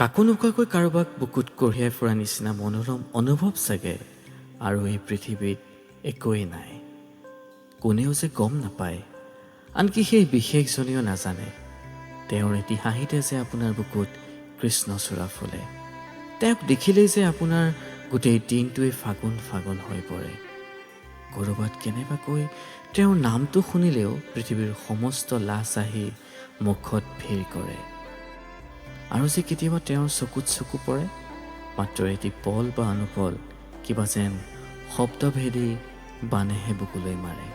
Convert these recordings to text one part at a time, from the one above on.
কাকো নোকোৱাকৈ কাৰোবাক বুকুত কঢ়িয়াই ফুৰা নিচিনা মনোৰম অনুভৱ চাগে আৰু এই পৃথিৱীত একোৱেই নাই। কোনেও যে গম নাপায়, আনকি সেই বিশেষজনেও নাজানে তেওঁৰ এটি হাঁহিতে যে আপোনাৰ বুকুত কৃষ্ণচূড়া ফুলে। তেওঁক দেখিলেই যে আপোনাৰ গোটেই দিনটোৱে ফাগুন ফাগুন হৈ পৰে। ক'ৰবাত কেনেবাকৈ তেওঁৰ নামটো শুনিলেও পৃথিৱীৰ সমস্ত লাজ আহি মুখত ভিৰ কৰে। আৰু যে কেতিয়াবা তেওঁৰ চকুত চকু পৰে, মাত্ৰ এটি পল বা অনুপল কিবা যেন শব্দভেদী বানেহে বুকুলৈ মাৰে।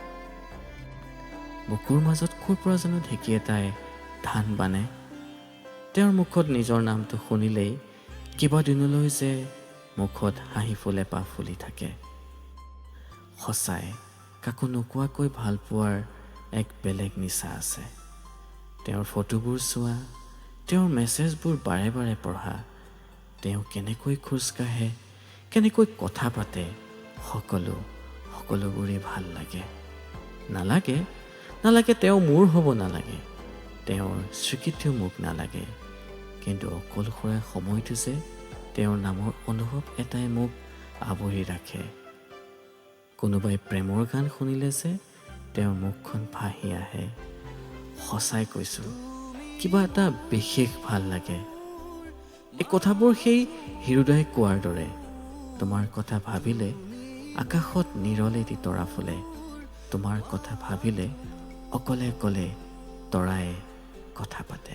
বুকুৰ মাজত ক'ৰ পৰা জানো ঢেঁকী এটাই ধান বানে। তেওঁৰ মুখত নিজৰ নামটো শুনিলেই কিবা দিনলৈ যে মুখত হাঁহি ফুলে পা ফুলি থাকে। সঁচাই কাকো নোকোৱাকৈ ভাল পোৱাৰ এক বেলেগ নিচা আছে। তেওঁৰ ফটোবোৰ চোৱা, তেওঁৰ মেছেজবোৰ বাৰে বাৰে পঢ়া, তেওঁ কেনেকৈ খোজকাঢ়ে, কেনেকৈ কথা পাতে, সকলোবোৰেই ভাল লাগে। নালাগে তেওঁ মোৰ হ'ব নালাগে, তেওঁৰ স্বীকৃতিও মোক নালাগে, কিন্তু অকলশৰে সময়টো যে তেওঁৰ নামৰ অনুভৱ এটাই মোক আৱৰি ৰাখে। কোনোবাই প্ৰেমৰ গান শুনিলে যে তেওঁৰ মুখখন ভাহি আহে। সঁচাই কৈছোঁ, কিবা এটা বিশেষ ভাল লাগে। এই কথাবোৰ সেই হৃদয় কোৱাৰ দৰে, তোমাৰ কথা ভাবিলে আকাশত নিৰলেদি তৰা ফুলে, তোমাৰ কথা ভাবিলে অকলে অকলে তৰাই কথা পাতে।